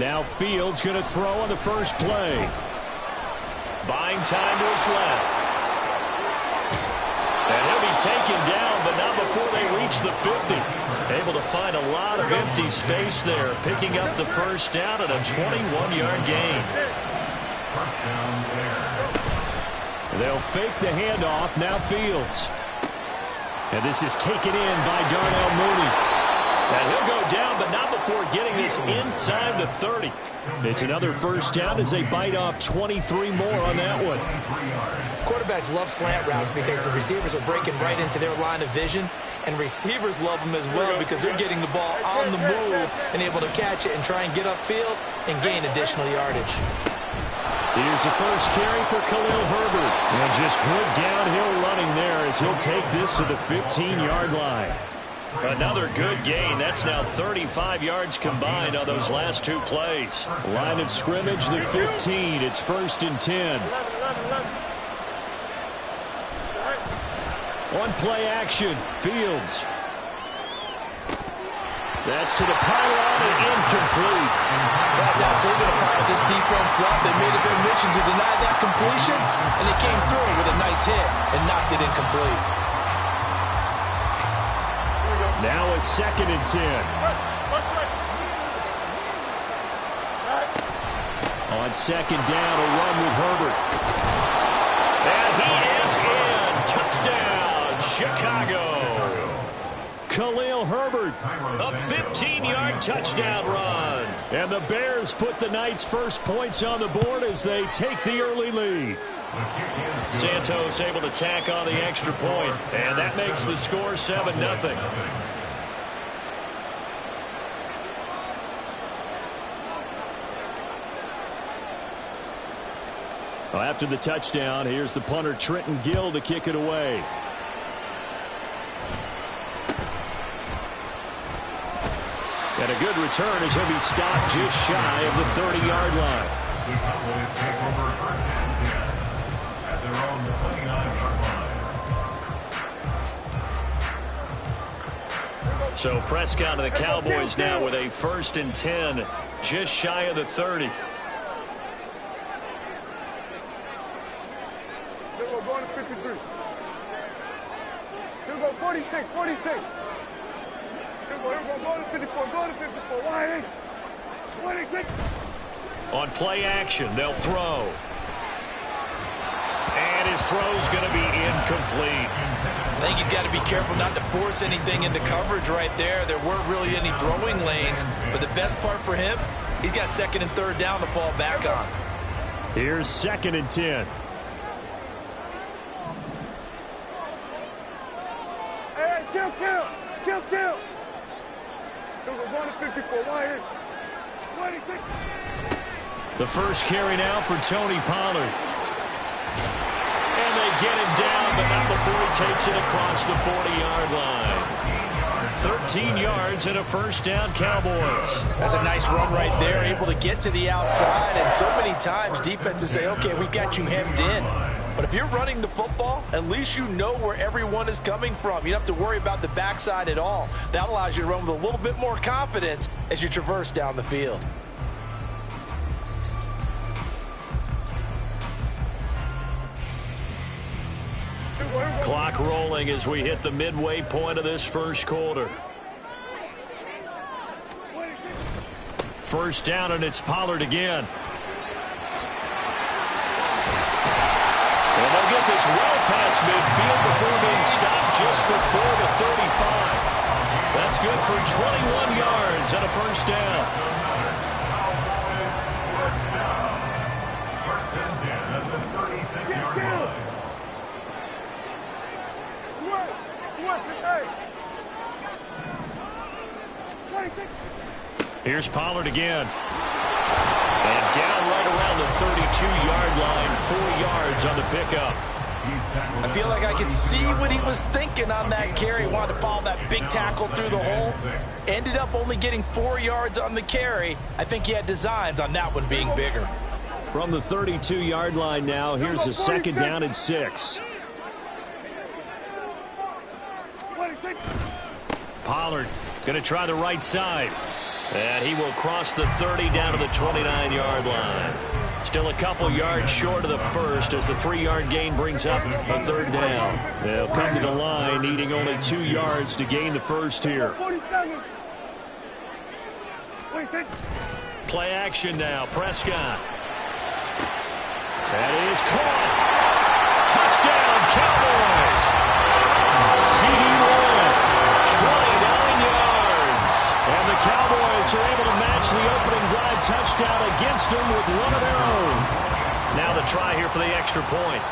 Now Fields going to throw on the first play. Buying time to his left. And he'll be taken down, but not before they reach the 50. Able to find a lot of empty space there, picking up the first down and a 21-yard gain. They'll fake the handoff. Now Fields. And this is taken in by Darnell Mooney. And he'll go down, but not before getting this inside the 30. It's another first down as they bite off 23 more on that one. Quarterbacks love slant routes because the receivers are breaking right into their line of vision. And receivers love them as well because they're getting the ball on the move and able to catch it and try and get upfield and gain additional yardage. Here's the first carry for Khalil Herbert. And just good downhill running there as he'll take this to the 15-yard line. Another good gain. That's now 35 yards combined on those last two plays. Line of scrimmage, the 15. It's 1st and 10. On play action, Fields. That's to the pylon and incomplete. That's absolutely going to fire this defense up. They made it their mission to deny that completion, and they came through with a nice hit and knocked it incomplete. Now a 2nd and 10. On 2nd down, a run with Herbert. And he is in. Touchdown, Chicago. Khalil Herbert, a 15-yard touchdown run. And the Bears put the Knights' first points on the board as they take the early lead. Santos able to tack on the extra point, and that makes the score 7-0. Well, after the touchdown, here's the punter Trenton Gill to kick it away. And a good return as he'll be stopped just shy of the 30-yard line. The Cowboys take over 1st and 10 at their own 29-yard line. So Prescott and the Cowboys now with a 1st and 10, just shy of the 30. We're going to 53. Here we go, 46, 46. Here we go, go to 54, go to 54. Why? 26. On play action, they'll throw. And his throw's going to be incomplete. I think he's got to be careful not to force anything into coverage right there. There weren't really any throwing lanes, but the best part for him, he's got 2nd and 3rd down to fall back on. Here's 2nd and 10. Hey, kill. Here we go, going to 54. Why? 26. The first carry now for Tony Pollard. And they get him down, but not before he takes it across the 40-yard line. 13 yards and a first down, Cowboys. That's a nice run right there, able to get to the outside. And so many times defenses say, okay, we've got you hemmed in. But if you're running the football, at least you know where everyone is coming from. You don't have to worry about the backside at all. That allows you to run with a little bit more confidence as you traverse down the field. Clock rolling as we hit the midway point of this first quarter. First down, and it's Pollard again. And they'll get this well past midfield before being stopped just before the 35. That's good for 21 yards and a first down. First and 10 at the 36-yard line. Here's Pollard again. And down right around the 32-yard line, 4 yards on the pickup. I feel like I could see what he was thinking on that carry. Wanted to follow that big tackle through the hole. Ended up only getting 4 yards on the carry. I think he had designs on that one being bigger. From the 32-yard line now, here's a 2nd down and 6. Pollard going to try the right side. And he will cross the 30 down to the 29-yard line. Still a couple yards short of the first as the 3-yard gain brings up a third down. They'll come to the line needing only 2 yards to gain the first here. Play action now. Prescott. That is caught. Touchdown, Cowboys. CD Lamb, 29 yards. And the Cowboys are able to match the opening drive touchdown against them with one of their own. Now the try here for the extra point.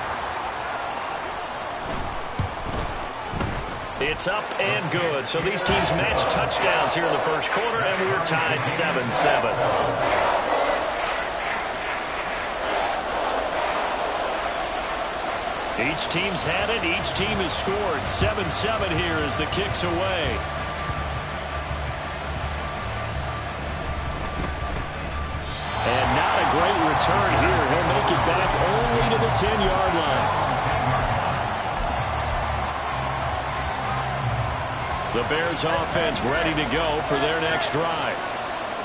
It's up and good. So these teams match touchdowns here in the first quarter, and we're tied 7-7. Each team's had it. Each team has scored. 7-7 here as the kick's away. And not a great return here. He'll make it back only to the 10-yard line. The Bears offense ready to go for their next drive.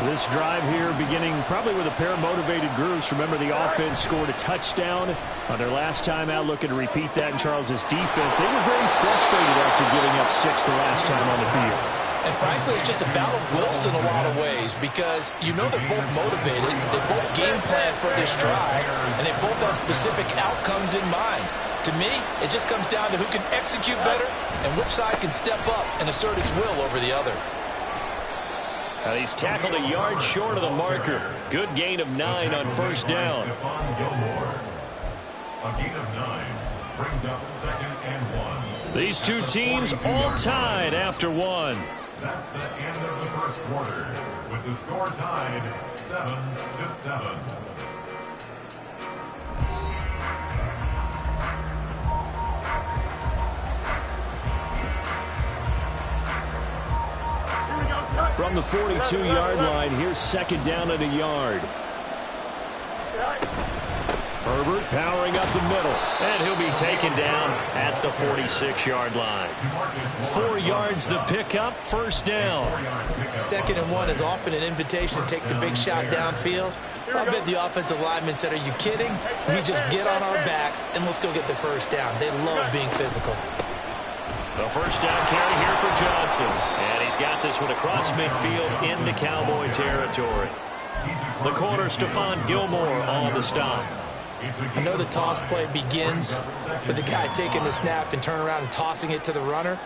This drive here beginning probably with a pair of motivated groups. Remember, the offense scored a touchdown on their last time out, looking to repeat that in Charles's defense. They were very frustrated after giving up 6 the last time on the field. And frankly, it's just a battle of wills in a lot of ways because you know they're both motivated, they both game plan for this drive, and they both have specific outcomes in mind. To me, it just comes down to who can execute better and which side can step up and assert its will over the other. And he's tackled a yard short of the marker. Good gain of 9 on first down. A gain of 9 brings up 2nd and 1. These two teams all tied after 1. That's the end of the first quarter, with the score tied 7-7. From the 42-yard line, here's 2nd down and a yard. Herbert powering up the middle, and he'll be taken down at the 46-yard line. 4 yards the pickup, first down. 2nd and 1 is often an invitation to take the big shot downfield. I bet the offensive linemen said, are you kidding? We just get on our backs and let's go get the first down. They love being physical. The first down carry here for Johnson. And he's got this one across midfield into Cowboy territory. The corner, Stephon Gilmore, on the stop. I know the toss play begins with the guy taking the snap and turn around and tossing it to the runner.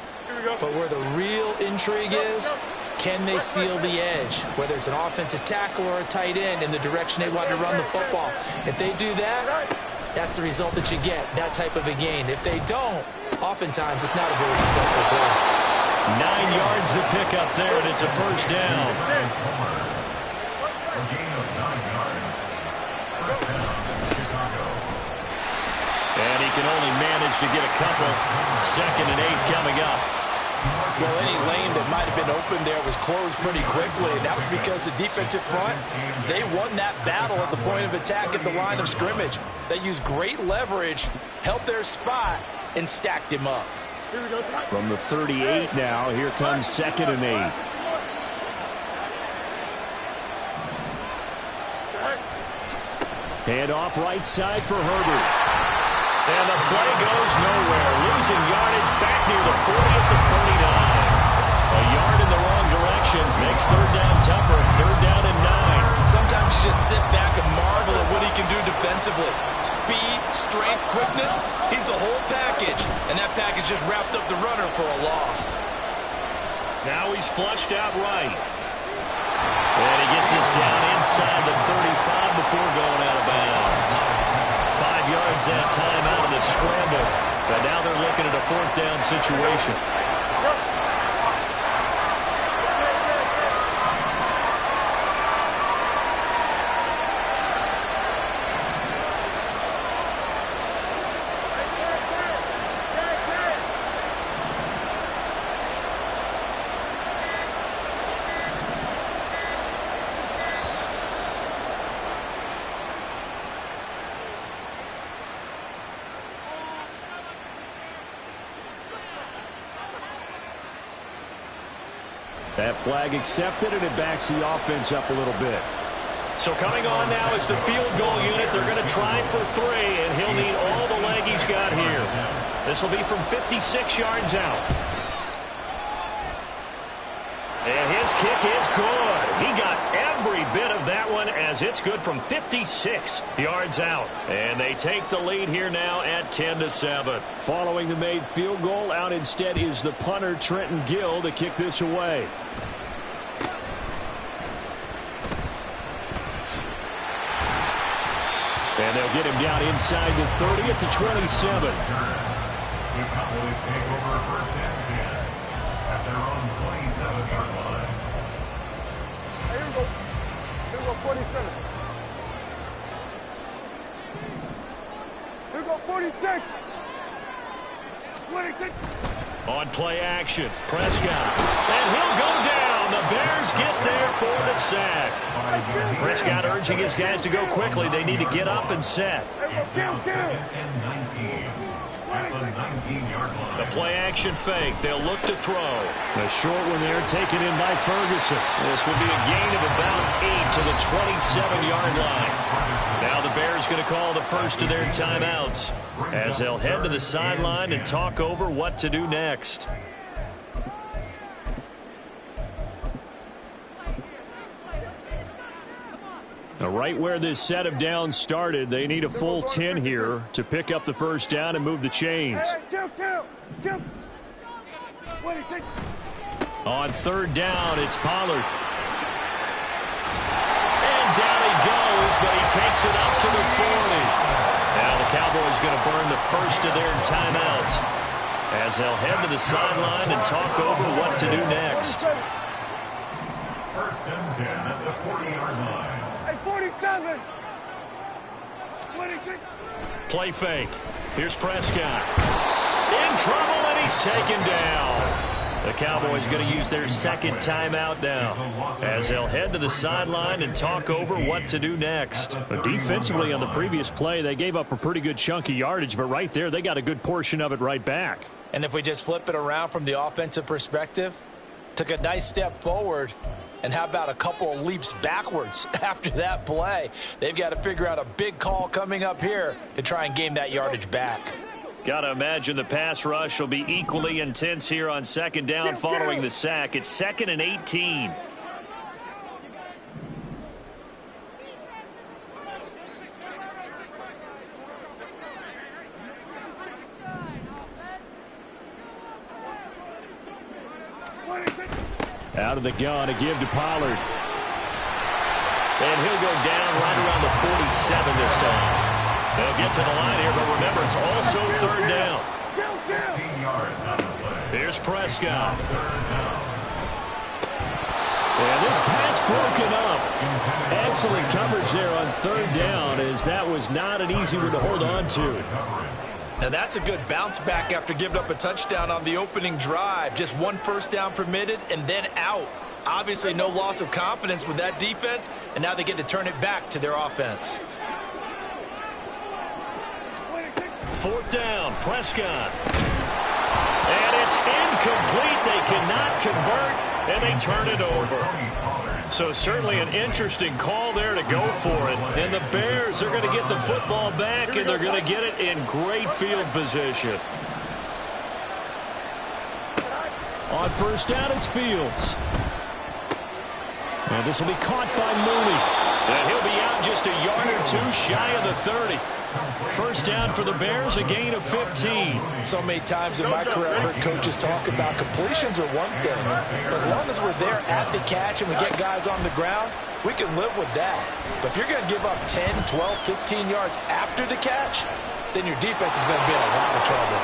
But where the real intrigue is, can they seal the edge? Whether it's an offensive tackle or a tight end in the direction they want to run the football. If they do that, that's the result that you get, that type of a gain. If they don't, oftentimes it's not a very successful play. 9 yards to pick up there, and it's a first down. And he can only manage to get a couple. 2nd and 8 coming up. Well, any lane that might have been open there was closed pretty quickly, and that was because the defensive front, they won that battle at the point of attack at the line of scrimmage. They used great leverage, held their spot, and stacked him up. From the 38 now, here comes 2nd and 8. Hand off right side for Herbert. And the play goes nowhere. Losing yardage back near the 40 at the 39. A yard in the wrong direction makes third down tougher. 3rd down and 9. Sometimes you just sit back and marvel at what he can do defensively. Speed, strength, quickness, he's the whole package. And that package just wrapped up the runner for a loss. Now he's flushed out right. And he gets us down inside the 35 before going out of bounds. 5 yards that time out of the scramble. But now they're looking at a 4th down situation. That flag accepted, and it backs the offense up a little bit. So coming on now is the field goal unit. They're going to try for 3, and he'll need all the leg he's got here. This will be from 56 yards out. And his kick is good. He got every bit of that one as it's good from 56 yards out. And they take the lead here now at 10-7. Following the made field goal, out instead is the punter, Trenton Gill, to kick this away. And they'll get him down inside the 30 at the 27. The Cowboys take over first and 10 at their own 27-yard line. Here we go. Here we go, 47. Here we go, 46. 26. On play action, Prescott. And he'll go down. The Bears get there for the sack. Prescott urging his guys to go quickly. They need to get up and set. It's now 2nd and 19 at the 19-yard line. The play action fake. They'll look to throw. The short one there taken in by Ferguson. This will be a gain of about 8 to the 27-yard line. Now the Bears going to call the first of their timeouts as they'll head to the sideline and talk over what to do next. Now, right where this set of downs started, they need a full 10 here to pick up the first down and move the chains. Kill. 26. On third down, it's Pollard. And down he goes, but he takes it up to the 40. Now the Cowboys going to burn the first of their timeouts as they'll head to the sideline and talk over what to do next. First and 10 at the 40-yard line. 47. 26. Play fake. Here's Prescott. In trouble, and he's taken down. The Cowboys going to use their second timeout now as they'll head to the sideline and talk over what to do next. But defensively on the previous play, they gave up a pretty good chunk of yardage, but right there, they got a good portion of it right back. And if we just flip it around from the offensive perspective, took a nice step forward, and how about a couple of leaps backwards after that play? They've got to figure out a big call coming up here to try and gain that yardage back. Got to imagine the pass rush will be equally intense here on second down following the sack. It's 2nd and 18. Out of the gun to give to Pollard. And he'll go down right around the 47 this time. They'll get to the line here, but remember, it's also third down. 16 yards on the play. Here's Prescott. And this pass broken up. Excellent coverage there on third down, as that was not an easy one to hold on to. Now that's a good bounce back after giving up a touchdown on the opening drive. Just one first down permitted and then out. Obviously no loss of confidence with that defense, and now they get to turn it back to their offense. Fourth down, Prescott. And it's incomplete. They cannot convert, and they turn it over. So certainly an interesting call there to go for it. And the Bears are going to get the football back, and they're going to get it in great field position. On first down, it's Fields. And this will be caught by Mooney. And he'll be out just a yard or two shy of the 30. First down for the Bears, a gain of 15. So many times in my career I've heard coaches talk about completions are one thing. But as long as we're there at the catch and we get guys on the ground, we can live with that. But if you're going to give up 10, 12, 15 yards after the catch, then your defense is going to be in a lot of trouble.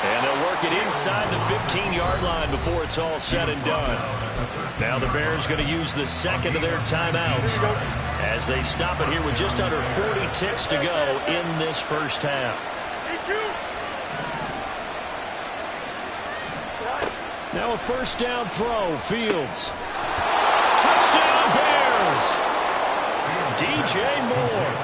And they'll work it inside the 15-yard line before it's all said and done. Now the Bears going to use the second of their timeouts as they stop it here with just under 40 ticks to go in this first half. Now a first down throw, Fields. Touchdown Bears! DJ Moore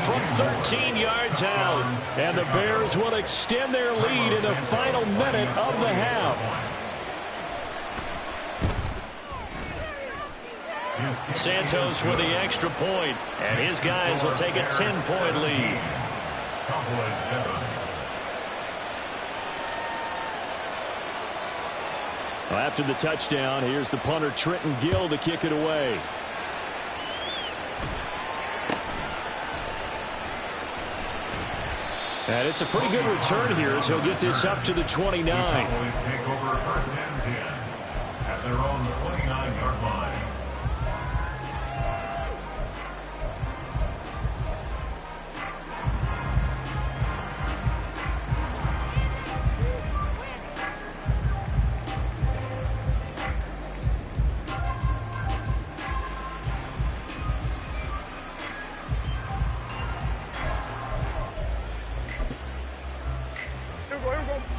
from 13 yards out. And the Bears will extend their lead in the final minute of the half. Santos with the extra point, and his guys will take a 10-point lead. Cowboys 7. Well, after the touchdown, here's the punter Trenton Gill to kick it away. And it's a pretty good return here as he'll get this up to the 29. The Cowboys take over first and 10 at their own 29-yard line.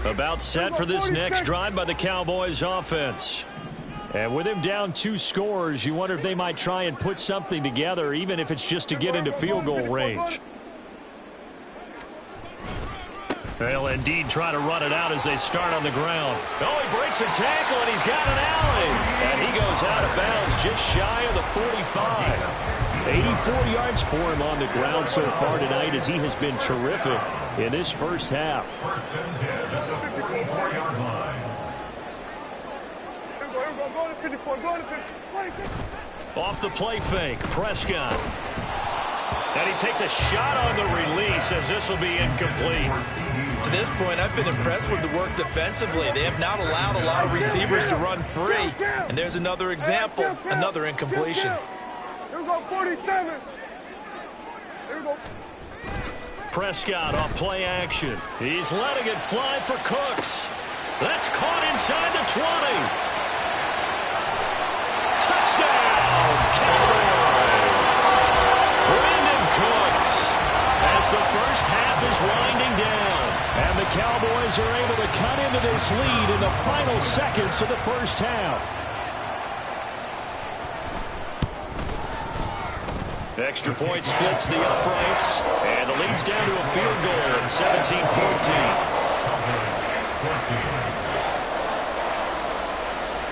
About set for this next drive by the Cowboys offense. And with him down 2 scores, you wonder if they might try and put something together, even if it's just to get into field goal range. They'll indeed try to run it out as they start on the ground. Oh, he breaks a tackle, and he's got an alley. And he goes out of bounds just shy of the 45. 84 yards for him on the ground so far tonight as he has been terrific in this first half. First and 10 at the 44-yard line. Off the play fake, Prescott. And he takes a shot on the release as this will be incomplete. To this point, I've been impressed with the work defensively. They have not allowed a lot of receivers to run free. And there's another example, another incompletion. Here we go, 47. Here we go. Prescott off play action. He's letting it fly for Cooks. That's caught inside the 20. Touchdown, Cowboys! Brandon Cooks as the first half is winding down. And the Cowboys are able to cut into this lead in the final seconds of the first half. Extra point splits the uprights, and the lead's down to a field goal at 17-14.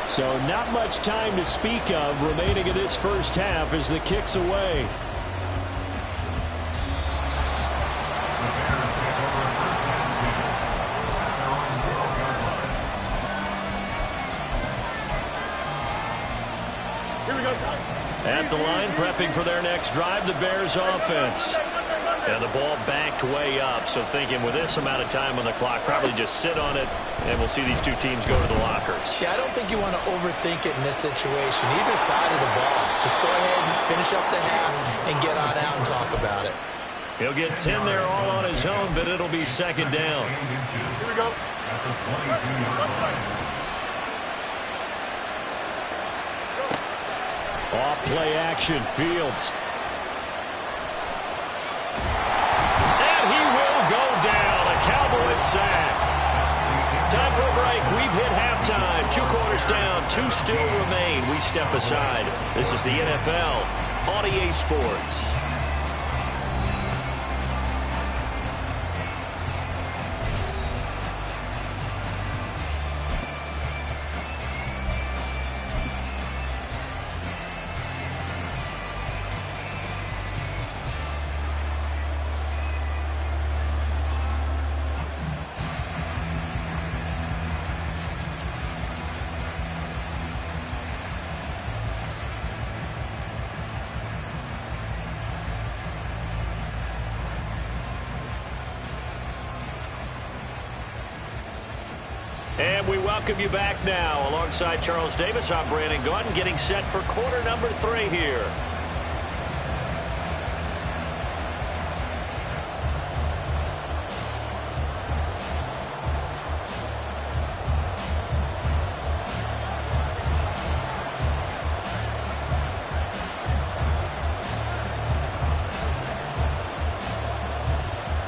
So not much time to speak of remaining in this first half as the kick's away. At the line, prepping for their next drive, the Bears offense. And the ball backed way up, so thinking with this amount of time on the clock, probably just sit on it, and we'll see these two teams go to the lockers. Yeah, I don't think you want to overthink it in this situation. Either side of the ball. Just go ahead and finish up the half and get on out and talk about it. He'll get 10 there all on his own, but it'll be second down. Here we go. At the 22-yard line. Off play action, Fields. And he will go down. A Cowboys sack. Time for a break. We've hit halftime. 2 quarters down. 2 still remain. We step aside. This is the NFL on EA Sports. And we welcome you back now. Alongside Charles Davis, I'm Brandon Gaudin, getting set for quarter number 3 here.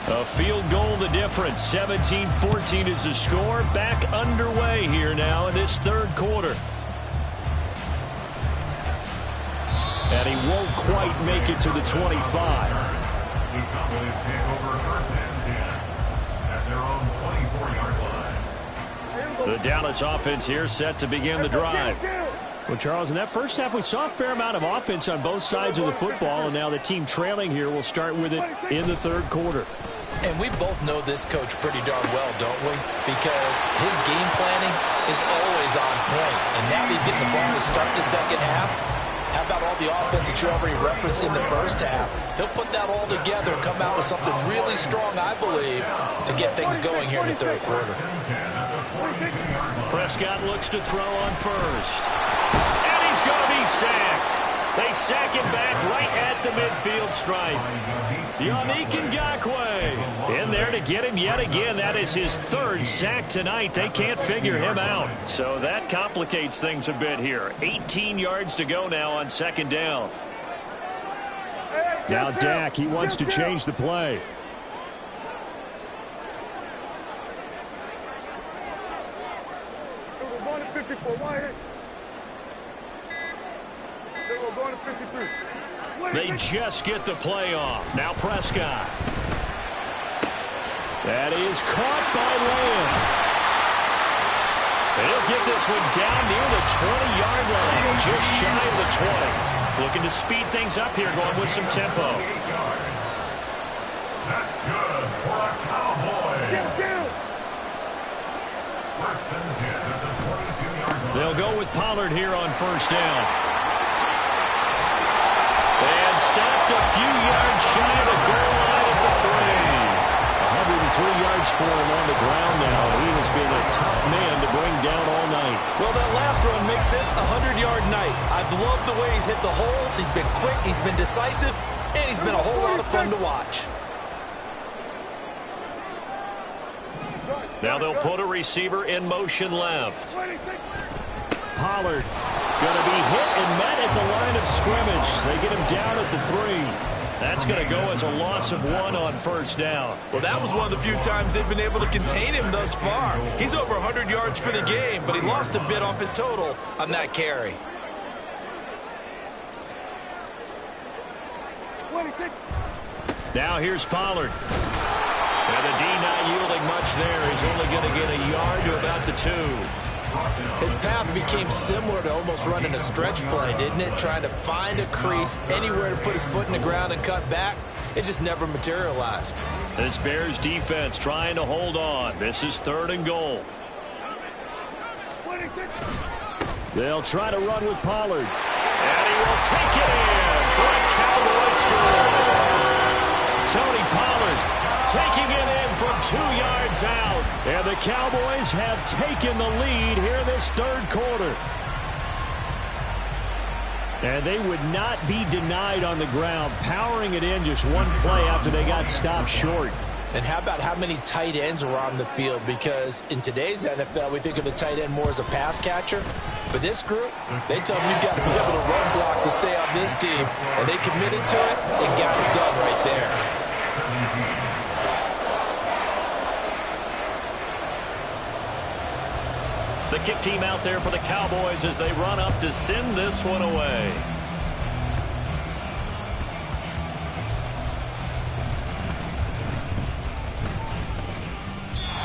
A field goal the difference. 17-14 is the score. Back underway here now in this third quarter. And he won't quite make it to the 25. The Cowboys take over first and 10 at their own 24-yard line. The Dallas offense here set to begin the drive. Well, Charles, in that first half, we saw a fair amount of offense on both sides of the football, and now the team trailing here will start with it in the third quarter. And we both know this coach pretty darn well, don't we? Because his game planning is always on point. And now he's getting the ball to start the second half. How about all the offense that you already referenced in the first half? He'll put that all together and come out with something really strong, I believe, to get things going here in the third quarter. Prescott looks to throw on first. And he's going to be sacked. They sack him back right at the midfield stripe. Yannick Ngakoue in there to get him yet again. That is his third sack tonight. They can't figure him out. So that complicates things a bit here. 18 yards to go now on second down. Now Dak, he wants to change the play. They just get the play off. Now Prescott. That is caught by Lamb. He'll get this one down near the 20-yard line, just shy of the 20. Looking to speed things up here, going with some tempo. That's good for a Cowboy. First and 10 at the 22-yard line. They'll go with Pollard here on first down. And stopped a few yards shy of the goal line at the 3. 103 yards for him on the ground now. He has been a tough man to bring down all night. Well, that last run makes this a 100-yard night. I've loved the way he's hit the holes. He's been quick, he's been decisive, and he's been a whole lot of fun to watch. Now they'll put a receiver in motion left. Pollard going to be hit and met at the line of scrimmage. They get him down at the 3. That's going to go as a loss of 1 on first down. Well, that was one of the few times they've been able to contain him thus far. He's over 100 yards for the game, but he lost a bit off his total on that carry. Now here's Pollard. And the D not yielding much there. He's only going to get a yard to about the 2. His path became similar to almost running a stretch play, didn't it? Trying to find a crease, anywhere to put his foot in the ground and cut back. It just never materialized. This Bears defense trying to hold on. This is 3rd and goal. They'll try to run with Pollard. And he will take it in for a Cowboy score. Tony Pollard taking it in from 2 yards out. And the Cowboys have taken the lead here this third quarter. And they would not be denied on the ground, powering it in just one play after they got stopped short. And how about how many tight ends were on the field? Because in today's NFL, we think of the tight end more as a pass catcher. But this group, they tell them you've got to be able to run block to stay on this team. And they committed to it and got it done right there. 17. The kick team out there for the Cowboys as they run up to send this one away.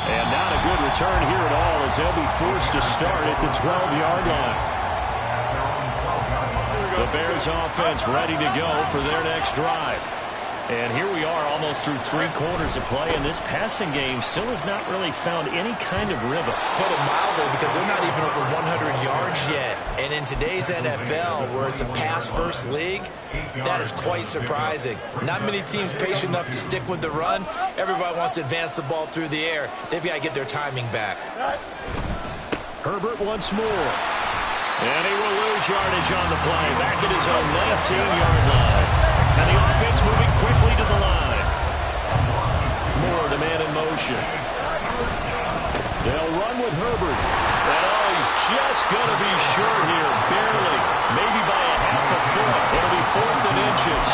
And not a good return here at all as they'll be forced to start at the 12-yard line. The Bears offense ready to go for their next drive. And here we are almost through 3 quarters of play, and this passing game still has not really found any kind of rhythm. Put it mildly, because they're not even over 100 yards yet. And in today's NFL, where it's a pass-first league, that is quite surprising. Not many teams patient enough to stick with the run. Everybody wants to advance the ball through the air. They've got to get their timing back. Herbert once more. And he will lose yardage on the play. Back at his own 19-yard line. And the offense moving quickly to the line. More to man in motion. They'll run with Herbert. And he's just going to be short here, barely. Maybe by a half a foot. It'll be 4th and inches.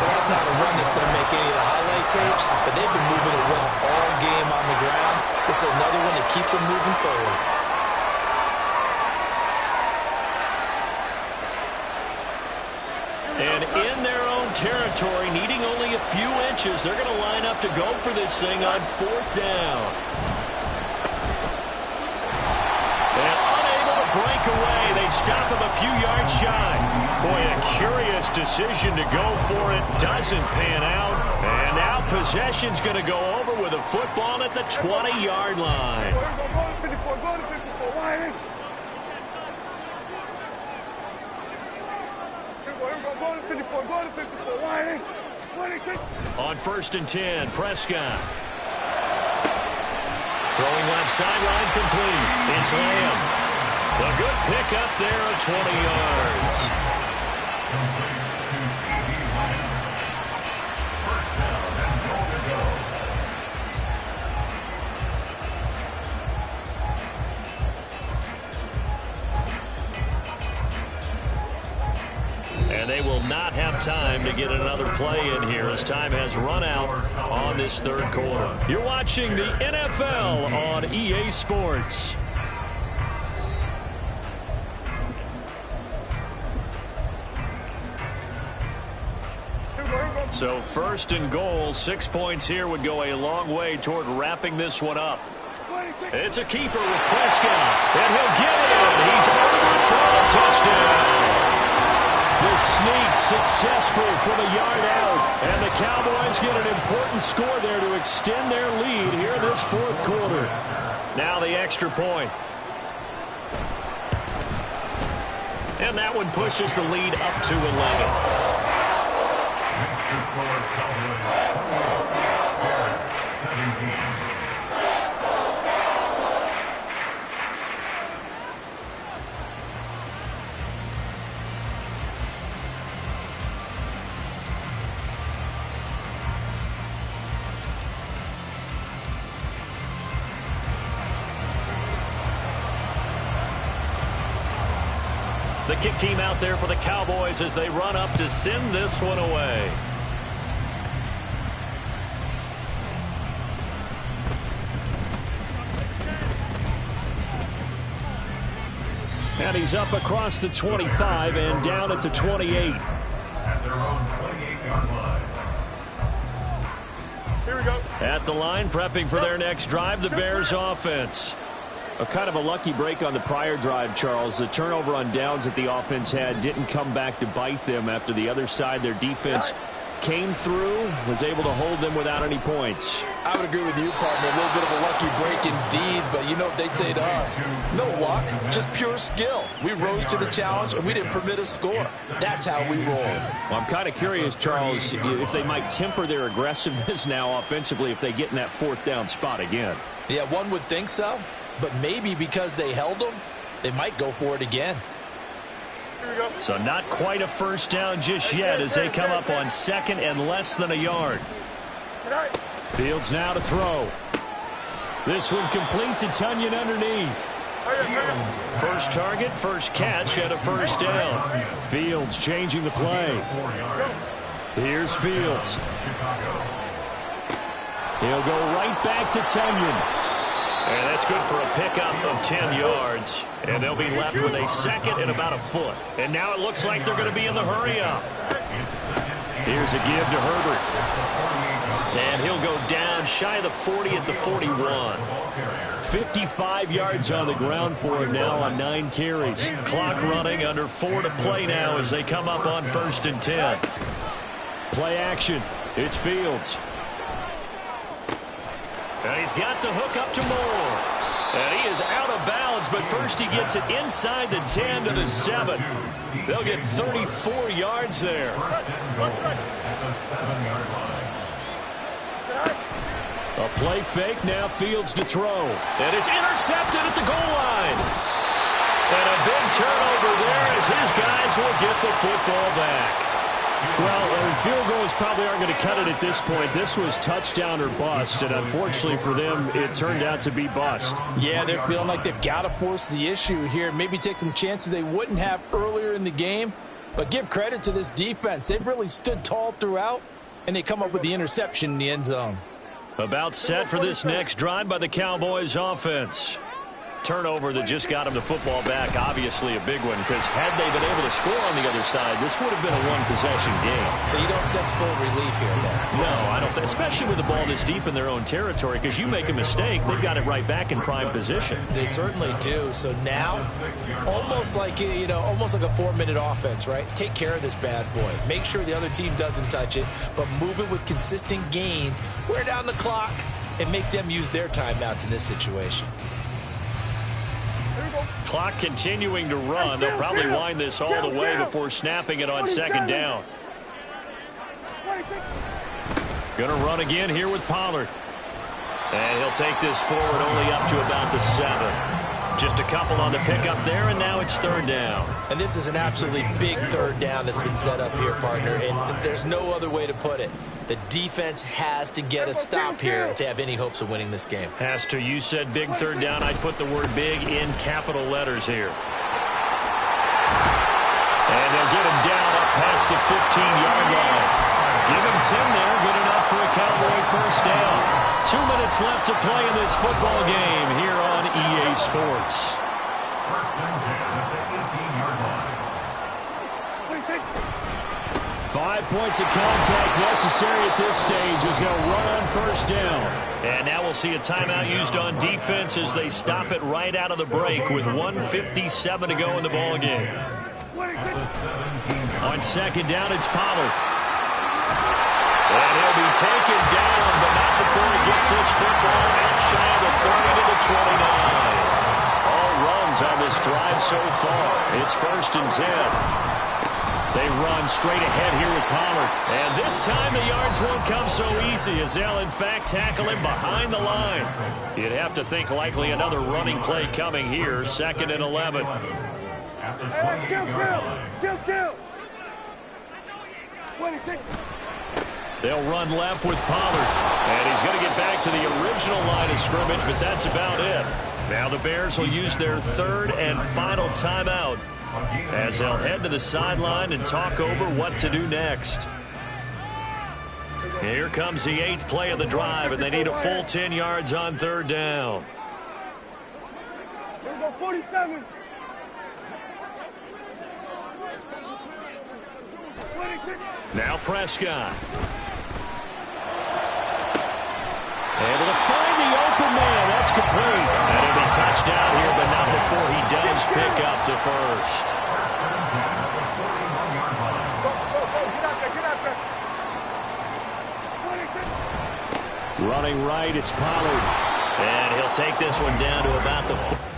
Well, that's not a run that's going to make any of the highlight tapes, but they've been moving it well all game on the ground. This is another one that keeps them moving forward. And in their own territory, needing only a few inches, they're going to line up to go for this thing on 4th down. And unable to break away, they stop him few yards shy. Boy, a curious decision to go for it. Doesn't pan out. And now possession's going to go over with a football at the 20-yard line. On 1st and 10, Prescott. Throwing left sideline complete. It's Lamb. A good pickup there of 20 yards. And they will not have time to get another play in here as time has run out on this 3rd quarter. You're watching the NFL on EA Sports. So 1st and goal, 6 points here would go a long way toward wrapping this one up. It's a keeper with Prescott, and he'll get it. He's over for a touchdown. The sneak successful from a yard out, and the Cowboys get an important score there to extend their lead here in this 4th quarter. Now the extra point. And that one pushes the lead up to 11. Extra score, Cowboys 4, Bears 17. The kick team out there for the Cowboys as they run up to send this one away. And he's up across the 25 and down at the 28. At their own 28-yard line. Here we go. At the line, prepping for their next drive, the Bears offense. A kind of a lucky break on the prior drive, Charles. The turnover on downs that the offense had didn't come back to bite them after the other side. Their defense came through, was able to hold them without any points. I would agree with you, partner. A little bit of a lucky break indeed, but you know what they'd say to us? No luck, just pure skill. We rose to the challenge, and we didn't permit a score. That's how we roll. Well, I'm kind of curious, Charles, if they might temper their aggressiveness now offensively if they get in that 4th down spot again. Yeah, one would think so. But maybe because they held them, they might go for it again. So not quite a 1st down just yet as they come up on 2nd and less than a yard. Fields now to throw. This one complete to Tunyon underneath. First target, first catch, and a 1st down. Fields changing the play. Here's Fields. He'll go right back to Tunyon. And that's good for a pickup of 10 yards. And they'll be left with a 2nd and about a foot. And now it looks like they're going to be in the hurry-up. Here's a give to Herbert. And he'll go down shy of the 40 at the 41. 55 yards on the ground for him now on 9 carries. Clock running, under 4 to play now as they come up on 1st and 10. Play action. It's Fields. And he's got the hook up to Moore. And he is out of bounds, but first he gets it inside the 10 to the 7. They'll get 34 yards there. A play fake, now Fields to throw. And it's intercepted at the goal line. And a big turnover there as his guys will get the football back. Well, field goals probably aren't going to cut it at this point. This was touchdown or bust, and unfortunately for them, it turned out to be bust. Yeah, they're feeling like they've got to force the issue here. Maybe take some chances they wouldn't have earlier in the game. But give credit to this defense. They've really stood tall throughout, and they come up with the interception in the end zone. About set for this next drive by the Cowboys offense. turnover that just got them the football back, obviously a big one, because had they been able to score on the other side, this would have been a one-possession game. So you don't sense full relief here then? No, I don't think, especially with the ball this deep in their own territory, because you make a mistake, they've got it right back in prime position. They certainly do. So now, almost like a 4-minute offense, right? Take care of this bad boy. Make sure the other team doesn't touch it, but move it with consistent gains. Wear down the clock and make them use their timeouts in this situation. Clock continuing to run. They'll probably wind this all the way before snapping it on second down. Going to run again here with Pollard. And he'll take this forward only up to about the 7. Just a couple on the pickup there, and now it's third down. And this is an absolutely big third down that's been set up here, partner, and there's no other way to put it. The defense has to get a stop here if they have any hopes of winning this game. Has to. You said big third down. I'd put the word big in capital letters here. And they'll get him down up past the 15-yard line. Give him 10 there. Good enough for a Cowboy first down. 2 minutes left to play in this football game here on EA Sports. First and 10 at the 18-yard line. 5 points of contact necessary at this stage as they'll run on first down. And now we'll see a timeout used on defense as they stop it right out of the break with 1:57 to go in the ballgame. On second down, it's Pollard. And he'll be taken down, but not before he gets this football out shy of the 30 to the 29. All runs on this drive so far. It's first and 10. They run straight ahead here with Pollard. And this time the yards won't come so easy as they'll, in fact, tackle him behind the line. You'd have to think likely another running play coming here, second and 11. They'll run left with Pollard. And he's going to get back to the original line of scrimmage, but that's about it. Now the Bears will use their third and final timeout as they'll head to the sideline and talk over what to do next. Here comes the 8th play of the drive, and they need a full 10 yards on third down. Here we go, 47. 26. Now Prescott. Able to find the open man. That's complete. And it'll be touchdown here, but not before he does pick up the first. Running right, it's Pollard. And he'll take this one down to about the 4.